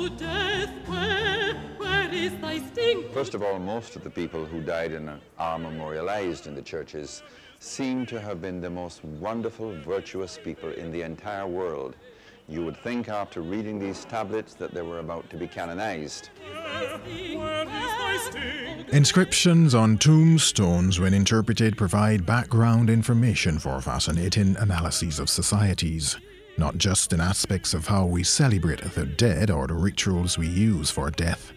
O death, where is thy sting? First of all, most of the people who died and are memorialized in the churches seem to have been the most wonderful, virtuous people in the entire world. You would think after reading these tablets that they were about to be canonized. Inscriptions on tombstones, when interpreted, provide background information for fascinating analyses of societies, not just in aspects of how we celebrate the dead or the rituals we use for death,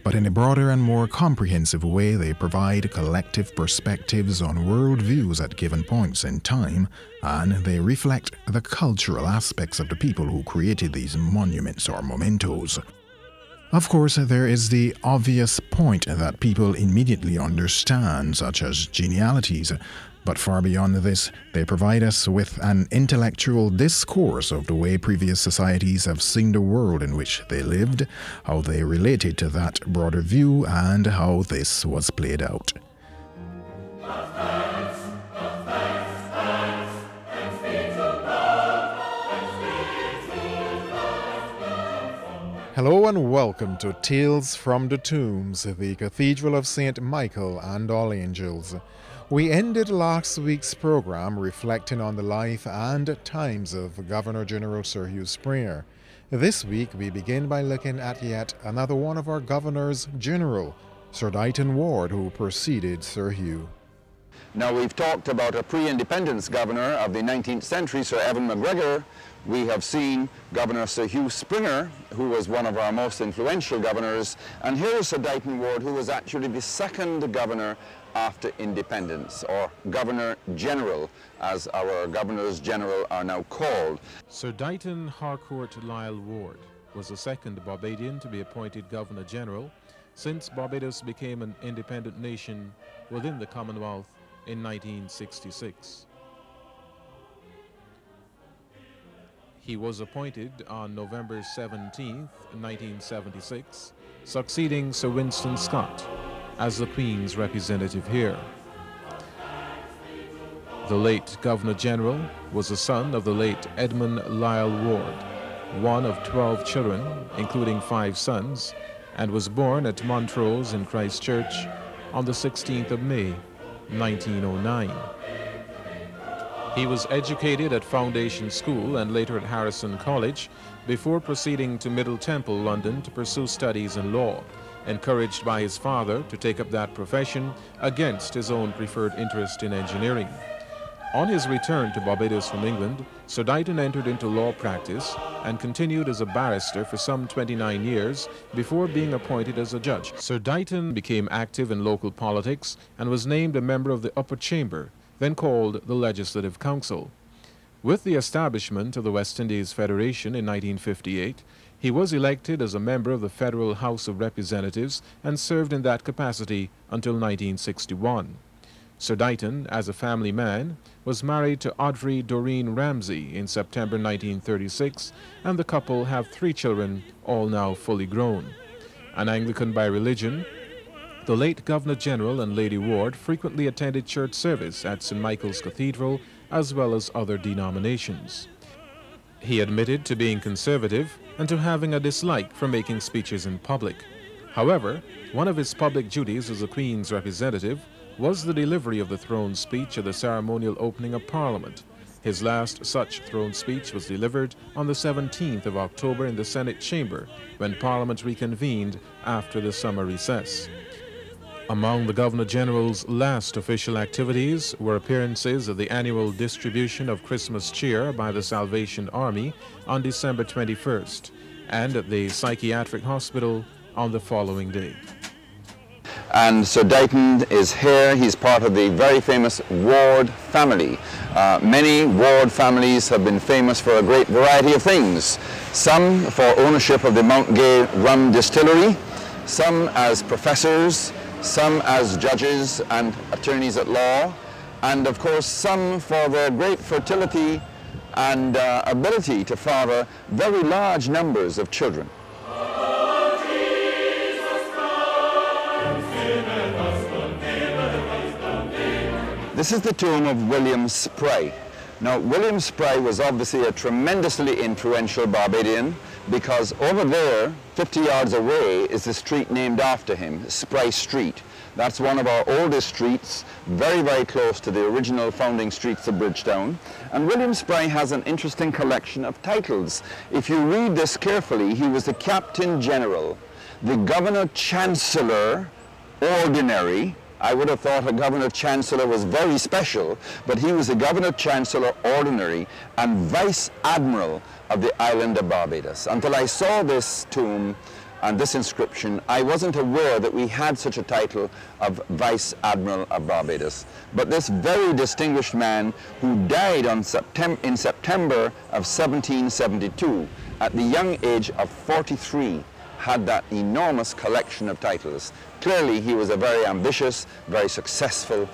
but in a broader and more comprehensive way. They provide collective perspectives on worldviews at given points in time, and they reflect the cultural aspects of the people who created these monuments or mementos. Of course, there is the obvious point that people immediately understand, such as genealogies, but far beyond this, they provide us with an intellectual discourse of the way previous societies have seen the world in which they lived, how they related to that broader view, and how this was played out. Hello and welcome to Tales from the Tombs, the Cathedral of St. Michael and All Angels. We ended last week's program reflecting on the life and times of Governor-General Sir Hugh Springer. This week we begin by looking at yet another one of our Governors-General, Sir Dighton Ward, who preceded Sir Hugh. Now, we've talked about a pre-independence governor of the 19th century, Sir Evan McGregor. We have seen Governor Sir Hugh Springer, who was one of our most influential governors, and here is Sir Dighton Ward, who was actually the second governor after independence, or Governor-General, as our Governors-General are now called. Sir Dighton Harcourt Lyle Ward was the second Barbadian to be appointed Governor-General since Barbados became an independent nation within the Commonwealth in 1966. He was appointed on November 17, 1976, succeeding Sir Winston Scott as the Queen's representative here. The late Governor-General was the son of the late Edmund Lyle Ward, one of 12 children, including 5 sons, and was born at Montrose in Christchurch on the 16th of May, 1909. He was educated at Foundation School and later at Harrison College before proceeding to Middle Temple, London to pursue studies in law, encouraged by his father to take up that profession against his own preferred interest in engineering. On his return to Barbados from England, Sir Dighton entered into law practice and continued as a barrister for some 29 years before being appointed as a judge. Sir Dighton became active in local politics and was named a member of the Upper Chamber, then called the Legislative Council. With the establishment of the West Indies Federation in 1958, he was elected as a member of the Federal House of Representatives and served in that capacity until 1961. Sir Dighton, as a family man, was married to Audrey Doreen Ramsey in September 1936, and the couple have 3 children, all now fully grown. An Anglican by religion, the late Governor-General and Lady Ward frequently attended church service at St. Michael's Cathedral as well as other denominations. He admitted to being conservative and to having a dislike for making speeches in public. However, one of his public duties as the Queen's representative was the delivery of the throne speech at the ceremonial opening of Parliament. His last such throne speech was delivered on the 17th of October in the Senate chamber when Parliament reconvened after the summer recess. Among the Governor-General's last official activities were appearances at the annual distribution of Christmas cheer by the Salvation Army on December 21st and at the psychiatric hospital on the following day. And Sir Dighton is here. He's part of the very famous Ward family. Many Ward families have been famous for a great variety of things. Some for ownership of the Mount Gay rum distillery, some as professors, some as judges and attorneys at law, and of course some for their great fertility and ability to father very large numbers of children. This is the tomb of William Spry. Now, William Spry was obviously a tremendously influential Barbadian, because over there, 50 yards away, is the street named after him, Spry Street. That's one of our oldest streets, very, very close to the original founding streets of Bridgetown. And William Spry has an interesting collection of titles. If you read this carefully, he was the Captain General, the Governor Chancellor Ordinary. I would have thought a Governor Chancellor was very special, but he was the Governor Chancellor Ordinary and Vice Admiral of the island of Barbados. Until I saw this tomb and this inscription, I wasn't aware that we had such a title of Vice Admiral of Barbados. But this very distinguished man, who died in September of 1772, at the young age of 43, had that enormous collection of titles. Clearly, he was a very ambitious, very successful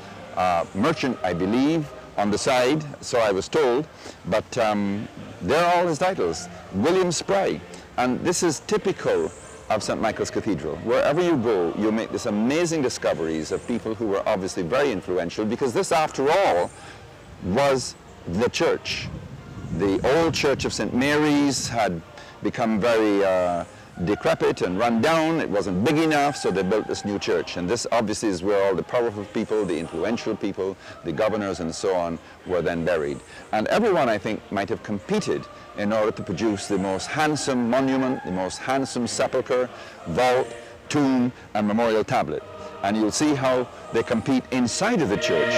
merchant, I believe, on the side, so I was told. But there are all his titles. William Spry. And this is typical of St. Michael's Cathedral. Wherever you go, you'll make these amazing discoveries of people who were obviously very influential, because this, after all, was the church. The old church of St. Mary's had become very decrepit and run down. It wasn't big enough, so they built this new church. And this obviously is where all the powerful people, the influential people, the governors and so on were then buried. And everyone, I think, might have competed in order to produce the most handsome monument, the most handsome sepulchre, vault, tomb, and memorial tablet. And you'll see how they compete inside of the church.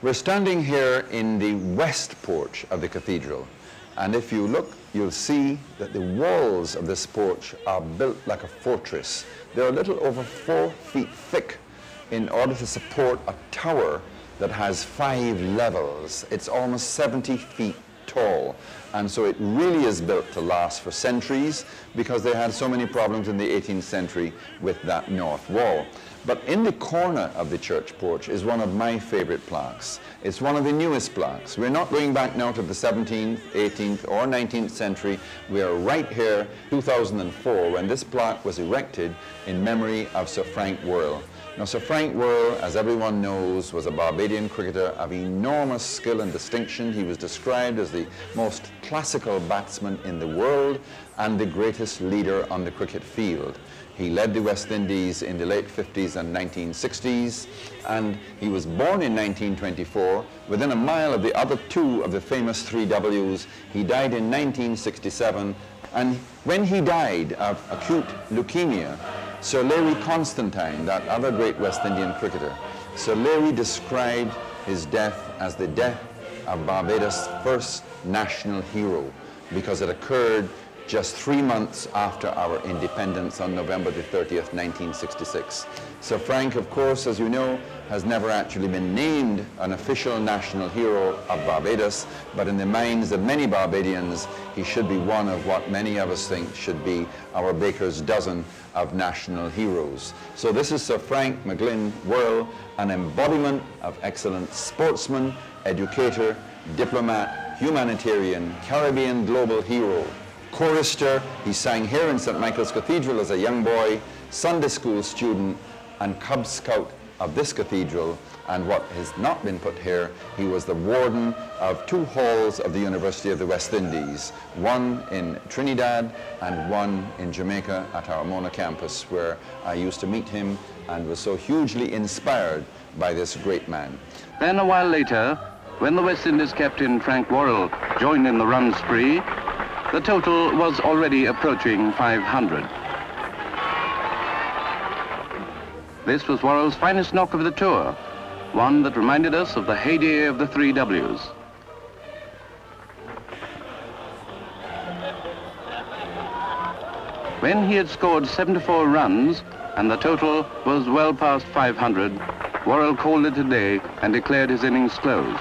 We're standing here in the west porch of the cathedral, and if you look, you'll see that the walls of this porch are built like a fortress. They're a little over 4 feet thick in order to support a tower that has 5 levels. It's almost 70 feet tall, and so it really is built to last for centuries, because they had so many problems in the 18th century with that north wall. But in the corner of the church porch is one of my favorite plaques. It's one of the newest plaques. We're not going back now to the 17th, 18th, or 19th century. We are right here, 2004, when this plaque was erected in memory of Sir Frank Worrell. Now, Sir Frank Worrell, as everyone knows, was a Barbadian cricketer of enormous skill and distinction. He was described as the most classical batsman in the world and the greatest leader on the cricket field. He led the West Indies in the late 50s and 1960s, and he was born in 1924, within a mile of the other 2 of the famous 3 Ws. He died in 1967, and when he died of acute leukemia, Sir Larry Constantine, that other great West Indian cricketer, Sir Larry described his death as the death of Barbados' first national hero, because it occurred just 3 months after our independence on November the 30th, 1966. Sir Frank, of course, as you know, has never actually been named an official national hero of Barbados, but in the minds of many Barbadians, he should be one of what many of us think should be our baker's dozen of national heroes. So this is Sir Frank McGlynn Worrell, an embodiment of excellent sportsman, educator, diplomat, humanitarian, Caribbean global hero, chorister. He sang here in St. Michael's Cathedral as a young boy, Sunday school student, and Cub Scout of this cathedral. And what has not been put here, he was the warden of 2 halls of the University of the West Indies, one in Trinidad and one in Jamaica at our Mona campus, where I used to meet him and was so hugely inspired by this great man. Then a while later, when the West Indies captain Frank Worrell joined in the run spree, the total was already approaching 500. This was Worrell's finest knock of the tour, one that reminded us of the heyday of the 3 Ws. When he had scored 74 runs and the total was well past 500, Worrell called it a day and declared his innings closed.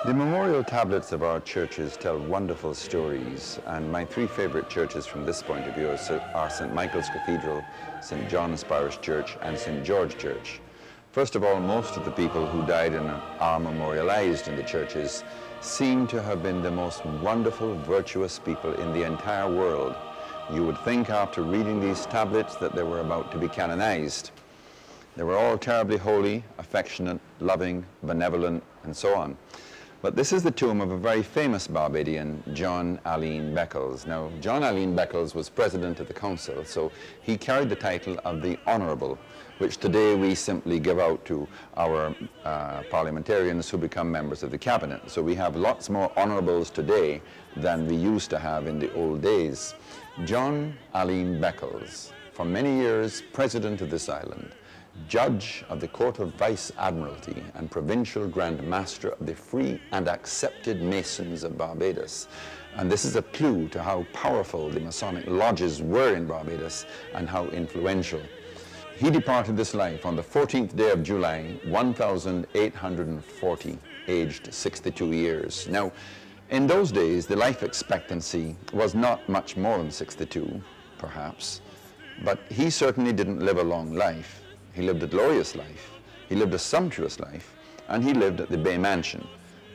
The memorial cathedral tablets of our churches tell wonderful stories, and my three favorite churches from this point of view are St. Michael's Cathedral, St. John's Parish Church, and St. George Church. First of all, most of the people who died and are memorialized in the churches seem to have been the most wonderful, virtuous people in the entire world. You would think after reading these tablets that they were about to be canonized. They were all terribly holy, affectionate, loving, benevolent, and so on. But this is the tomb of a very famous Barbadian, John Alleyne Beccles. Now, John Alleyne Beccles was president of the council, so he carried the title of the Honourable, which today we simply give out to our parliamentarians who become members of the cabinet. So we have lots more honourables today than we used to have in the old days. John Alleyne Beccles, for many years president of this island, Judge of the Court of Vice Admiralty and Provincial Grand Master of the Free and Accepted Masons of Barbados. And this is a clue to how powerful the Masonic lodges were in Barbados and how influential. He departed this life on the 14th day of July, 1840, aged 62 years. Now, in those days, the life expectancy was not much more than 62, perhaps, but he certainly didn't live a long life. He lived a glorious life, he lived a sumptuous life, and he lived at the Bay Mansion,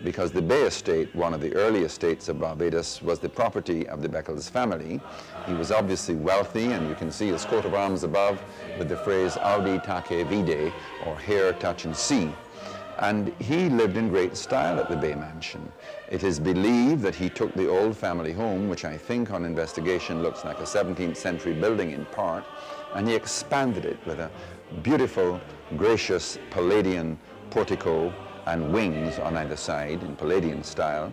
because the Bay Estate, one of the early estates of Barbados, was the property of the Beccles family. He was obviously wealthy, and you can see his coat of arms above with the phrase Audi Take Vide, or Hair, Touch and See. And he lived in great style at the Bay Mansion. It is believed that he took the old family home, which I think on investigation looks like a 17th century building in part, and he expanded it with a beautiful, gracious Palladian portico and wings on either side in Palladian style.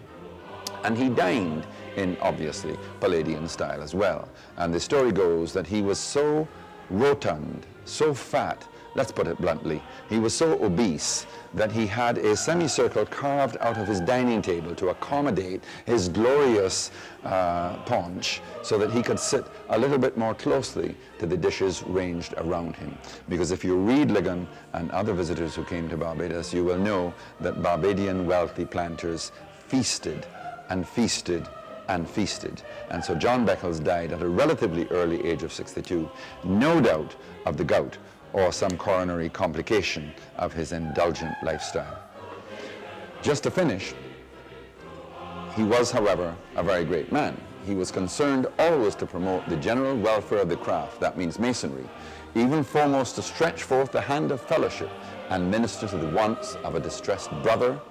And he dined in, obviously, Palladian style as well. And the story goes that he was so rotund, so fat, let's put it bluntly, he was so obese that he had a semicircle carved out of his dining table to accommodate his glorious paunch, so that he could sit a little bit more closely to the dishes ranged around him. Because if you read Ligon and other visitors who came to Barbados, you will know that Barbadian wealthy planters feasted and feasted and feasted. And so John Beccles died at a relatively early age of 62, no doubt of the gout or some coronary complication of his indulgent lifestyle. Just to finish, he was, however, a very great man. He was concerned always to promote the general welfare of the craft, that means masonry, even foremost to stretch forth the hand of fellowship and minister to the wants of a distressed brother.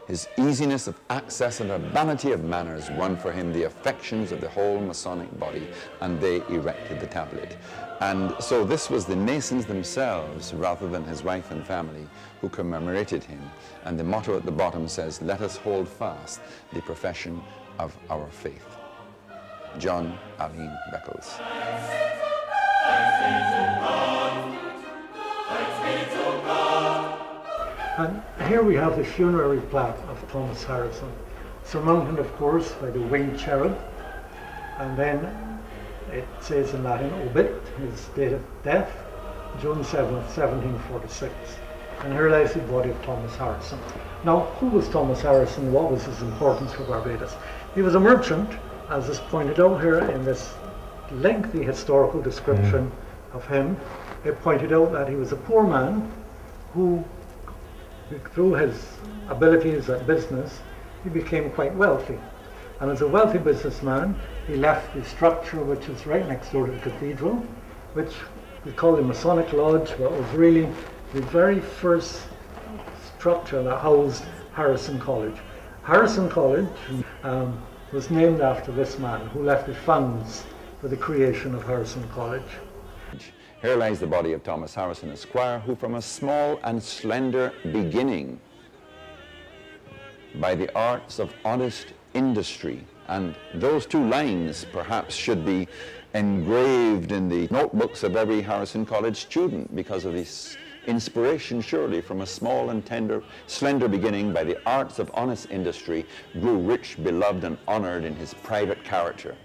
His easiness of access and urbanity of manners won for him the affections of the whole Masonic body, and they erected the tablet. And so this was the Masons themselves, rather than his wife and family, who commemorated him. And the motto at the bottom says, "Let us hold fast the profession of our faith." John Alleyne Beccles. And here we have the funerary plaque of Thomas Harrison, surmounted, of course, by the winged cherub. And then it says in Latin, obit, his date of death, June 7th, 1746. And here lies the body of Thomas Harrison. Now, who was Thomas Harrison? What was his importance for Barbados? He was a merchant, as is pointed out here in this lengthy historical description of him. It pointed out that he was a poor man who, through his abilities at business, he became quite wealthy. And as a wealthy businessman, he left the structure which is right next door to the cathedral, which we call the Masonic Lodge, but was really the very first structure that housed Harrison College. Harrison College was named after this man who left the funds for the creation of Harrison College. Here lies the body of Thomas Harrison, Esquire, who from a small and slender beginning, by the arts of honest industry, and those two lines perhaps should be engraved in the notebooks of every Harrison College student, because of this inspiration, surely, from a small and slender beginning, by the arts of honest industry, grew rich, beloved, and honored in his private character,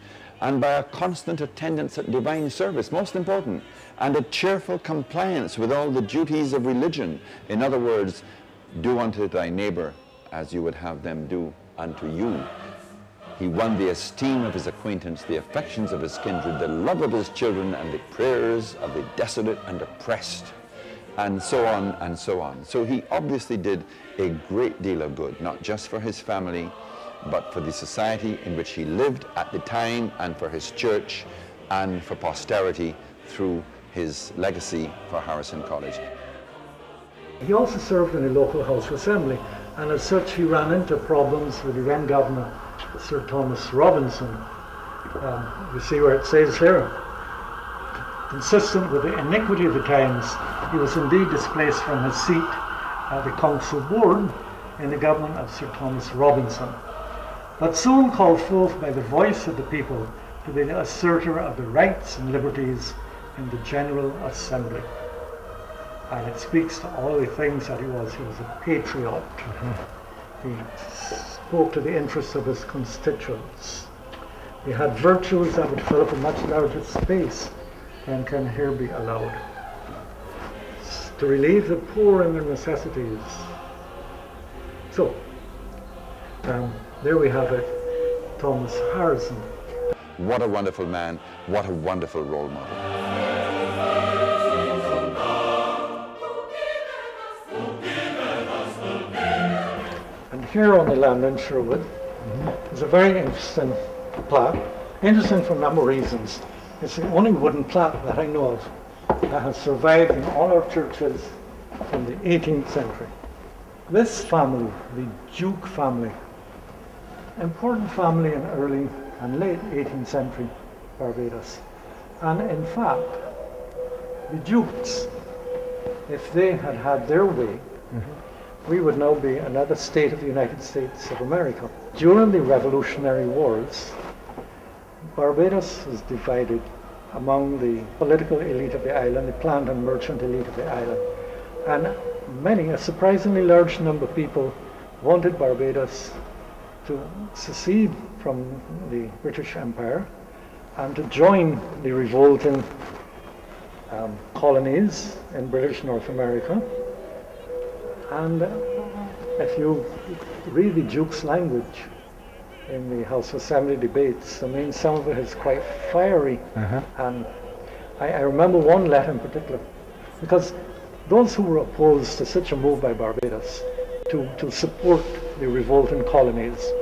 and by a constant attendance at divine service, most important, and a cheerful compliance with all the duties of religion. In other words, do unto thy neighbor as you would have them do and to you. He won the esteem of his acquaintance, the affections of his kindred, the love of his children, and the prayers of the desolate and oppressed, and so on and so on. So he obviously did a great deal of good, not just for his family, but for the society in which he lived at the time, and for his church, and for posterity through his legacy for Harrison College. He also served in the local House of Assembly, and as such he ran into problems with the then governor, Sir Thomas Robinson. You see where it says there, consistent with the iniquity of the times, he was indeed displaced from his seat at the council board in the government of Sir Thomas Robinson, but soon called forth by the voice of the people to be the asserter of the rights and liberties in the General Assembly. And it speaks to all the things that he was. He was a patriot. He spoke to the interests of his constituents. He had virtues that would fill up a much larger space than can here be allowed. To relieve the poor in their necessities. So, there we have it, Thomas Harrison. What a wonderful man, what a wonderful role model. And here on the land in Sherwood is a very interesting plaque. Interesting for a number of reasons. It's the only wooden plaque that I know of that has survived in all our churches from the 18th century. This family, the Duke family, important family in early and late 18th century Barbados. And in fact, the Dukes, if they had had their way, we would now be another state of the United States of America. During the Revolutionary Wars, Barbados was divided among the political elite of the island, the planned and merchant elite of the island. And many, a surprisingly large number of people wanted Barbados to secede from the British Empire and to join the revolting colonies in British North America. And if you read the Duke's language in the House of Assembly debates, I mean, some of it is quite fiery. And I remember one letter in particular, because those who were opposed to such a move by Barbados to support the revolting colonies,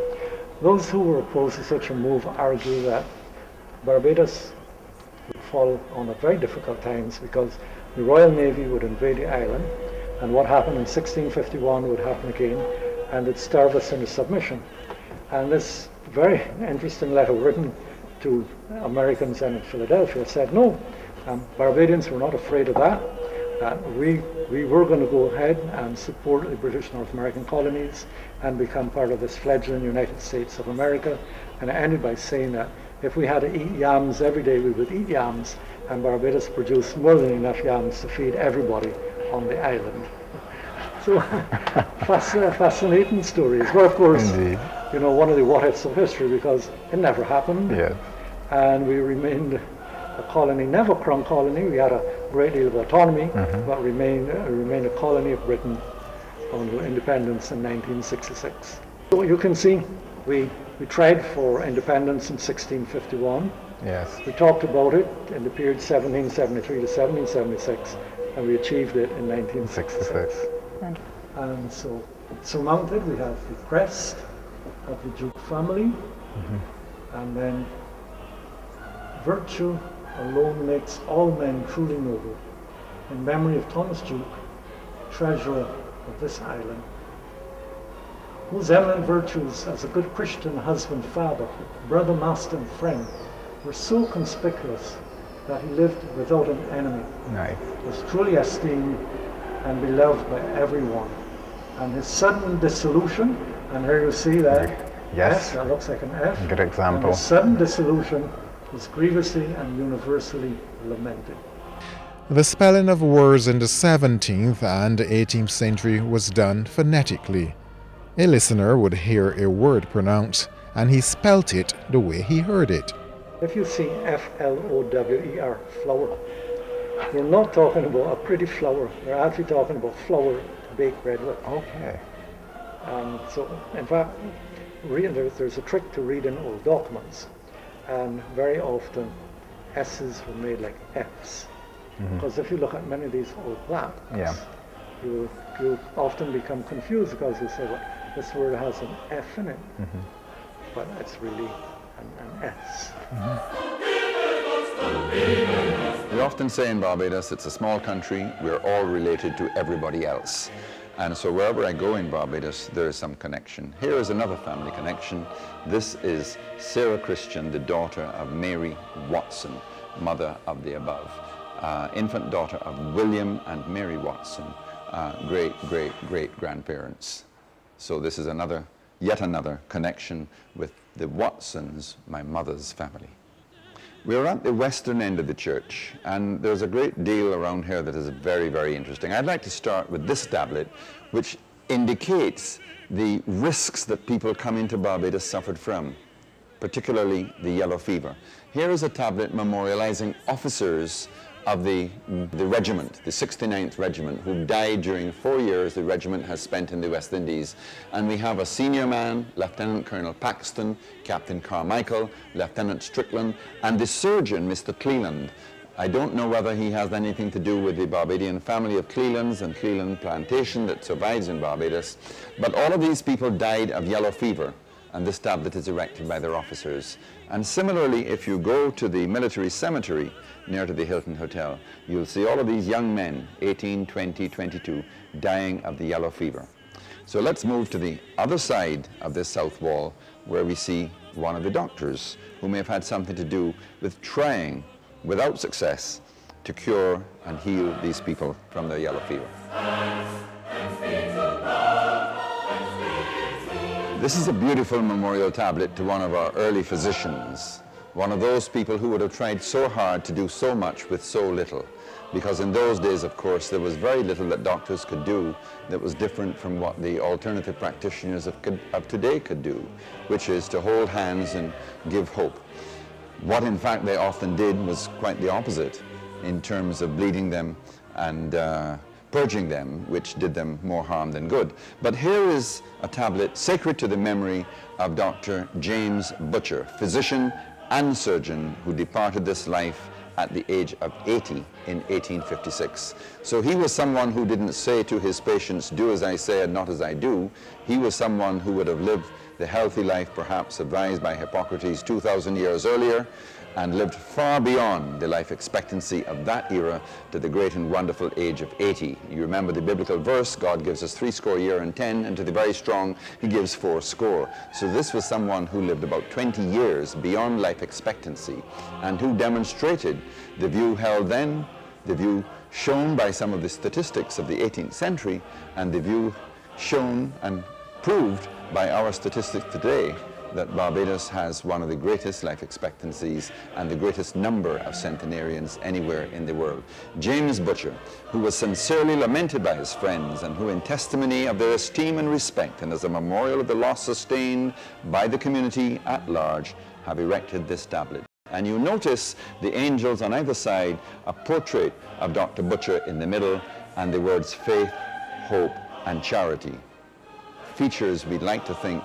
those who were opposed to such a move argue that Barbados would fall on very difficult times because the Royal Navy would invade the island, and what happened in 1651 would happen again, and it'd starve us into submission. And this very interesting letter written to Americans in Philadelphia said, no, Barbadians were not afraid of that. We were going to go ahead and support the British North American colonies and become part of this fledgling United States of America. And it ended by saying that if we had to eat yams every day, we would eat yams, and Barbados produced more than enough yams to feed everybody on the island. So, fascinating stories. Well, of course, indeed, you know, one of the what-ifs of history, because it never happened. Yes. And we remained a colony, never a crown colony. We had a great deal of autonomy, but remained a colony of Britain until independence in 1966. So you can see, we tried for independence in 1651. Yes. We talked about it in the period 1773 to 1776, and we achieved it in 1966. And so, surmounted, we have the crest of the Duke family, and then virtue alone makes all men truly noble, in memory of Thomas Duke, treasurer of this island, whose eminent virtues as a good Christian husband, father, brother, master, and friend were so conspicuous that he lived without an enemy, was truly esteemed and beloved by everyone. And his sudden dissolution, and here you see that, yes, that looks like an F. Good example. And his sudden dissolution was grievously and universally lamented. The spelling of words in the 17th and 18th century was done phonetically. A listener would hear a word pronounced, and he spelt it the way he heard it. If you see F-L-O-W-E-R, flour, we're not talking about a pretty flour. We're actually talking about flour to bake bread with. Okay. So, in fact, there's a trick to reading old documents, and very often S's were made like F's. Because if you look at many of these old plaques, you'll often become confused because you say, well, this word has an F in it, but it's really an S. We often say in Barbados, it's a small country, we're all related to everybody else. And so wherever I go in Barbados, there is some connection. Here is another family connection. This is Sarah Christian, the daughter of Mary Watson, mother of the above. Infant daughter of William and Mary Watson, great-great-great-grandparents. So this is yet another connection with the Watsons, my mother's family. We are at the western end of the church, and there's a great deal around here that is very, very interesting. I'd like to start with this tablet, which indicates the risks that people coming to Barbados suffered from, particularly the yellow fever. Here is a tablet memorializing officers of the regiment, the 69th Regiment, who died during 4 years the regiment has spent in the West Indies. And we have a senior man, Lieutenant Colonel Paxton, Captain Carmichael, Lieutenant Strickland, and the surgeon, Mr. Cleland. I don't know whether he has anything to do with the Barbadian family of Clelands and Cleland plantation that survives in Barbados, but all of these people died of yellow fever, and this tablet is erected by their officers. And similarly, if you go to the military cemetery near to the Hilton Hotel, you'll see all of these young men, 18, 20, 22, dying of the yellow fever. So let's move to the other side of this south wall, where we see one of the doctors who may have had something to do with trying, without success, to cure and heal these people from their yellow fever. This is a beautiful memorial tablet to one of our early physicians, one of those people who would have tried so hard to do so much with so little. Because in those days, of course, there was very little that doctors could do that was different from what the alternative practitioners of today could do, which is to hold hands and give hope. What in fact they often did was quite the opposite in terms of bleeding them and purging them, which did them more harm than good. But here is a tablet sacred to the memory of Dr. James Butcher, physician and surgeon who departed this life at the age of 80 in 1856. So he was someone who didn't say to his patients, do as I say and not as I do. He was someone who would have lived the healthy life perhaps advised by Hippocrates 2,000 years earlier, and lived far beyond the life expectancy of that era to the great and wonderful age of 80. You remember the biblical verse, God gives us 80 years and 10, and to the very strong he gives 80. So this was someone who lived about 20 years beyond life expectancy, and who demonstrated the view held then, the view shown by some of the statistics of the 18th century, and the view shown and proved by our statistics today, that Barbados has one of the greatest life expectancies and the greatest number of centenarians anywhere in the world. James Butcher, who was sincerely lamented by his friends and who in testimony of their esteem and respect and as a memorial of the loss sustained by the community at large, have erected this tablet. And you notice the angels on either side, a portrait of Dr. Butcher in the middle, and the words faith, hope, and charity. Features we'd like to think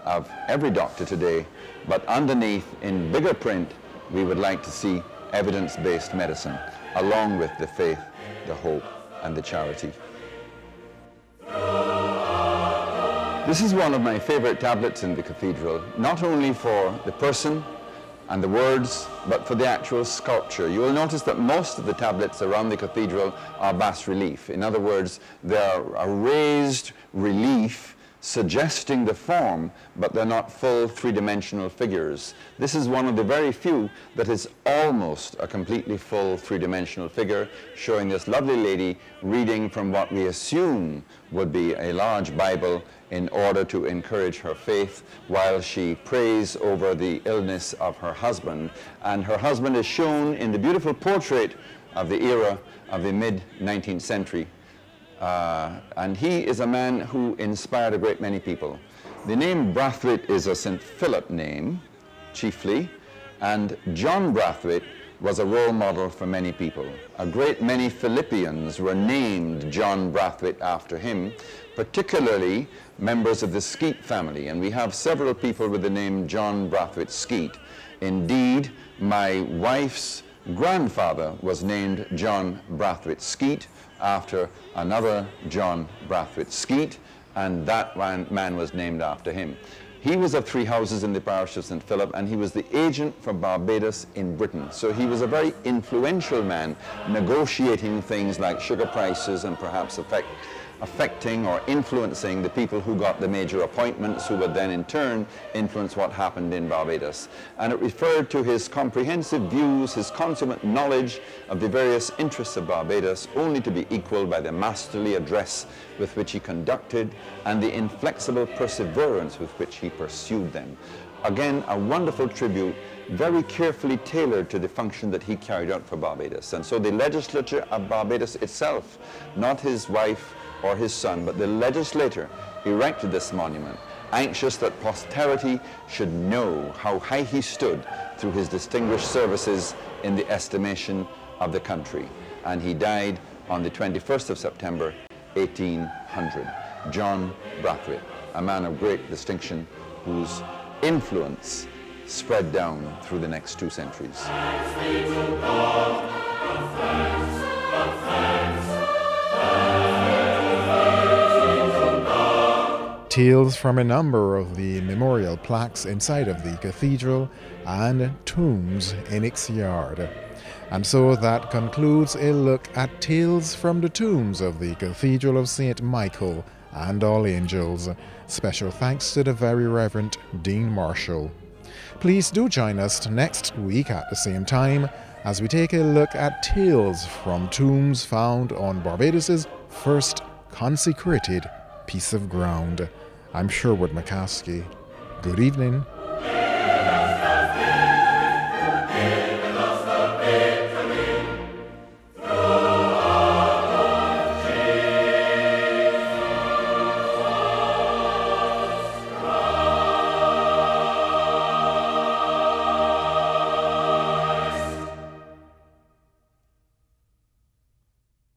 of every doctor today, but underneath, in bigger print, we would like to see evidence-based medicine, along with the faith, the hope, and the charity. This is one of my favorite tablets in the cathedral, not only for the person and the words, but for the actual sculpture. You will notice that most of the tablets around the cathedral are bas-relief. In other words, they're a raised relief suggesting the form, but they're not full three-dimensional figures. This is one of the very few that is almost a completely full three-dimensional figure, showing this lovely lady reading from what we assume would be a large Bible in order to encourage her faith while she prays over the illness of her husband. And her husband is shown in the beautiful portrait of the era of the mid-19th century. And he is a man who inspired a great many people. The name Brathwaite is a St. Philip name, chiefly, and John Brathwaite was a role model for many people. A great many Philippians were named John Brathwaite after him, particularly members of the Skeet family, and we have several people with the name John Brathwaite Skeet. Indeed, my wife's grandfather was named John Brathwaite Skeet after another John Brathwaite Skeet, and that man was named after him. He was of 3 houses in the parish of St. Philip, and he was the agent for Barbados in Britain. So he was a very influential man, negotiating things like sugar prices and perhaps affecting or influencing the people who got the major appointments, who would then in turn influence what happened in Barbados. And it referred to his comprehensive views, his consummate knowledge of the various interests of Barbados, only to be equaled by the masterly address with which he conducted and the inflexible perseverance with which he pursued them. Again, a wonderful tribute, very carefully tailored to the function that he carried out for Barbados. And so the legislature of Barbados itself, not his wife or his son, but the legislator erected this monument, anxious that posterity should know how high he stood through his distinguished services in the estimation of the country. And he died on the 21st of September, 1800. John Brathwaite, a man of great distinction whose influence spread down through the next 2 centuries. Tales from a number of the memorial plaques inside of the cathedral and tombs in its yard. And so that concludes a look at tales from the tombs of the Cathedral of St. Michael and All Angels. Special thanks to the Very Reverend Dean Marshall. Please do join us next week at the same time as we take a look at tales from tombs found on Barbados's first consecrated piece of ground. I'm Sherwood McCaskey. Good evening.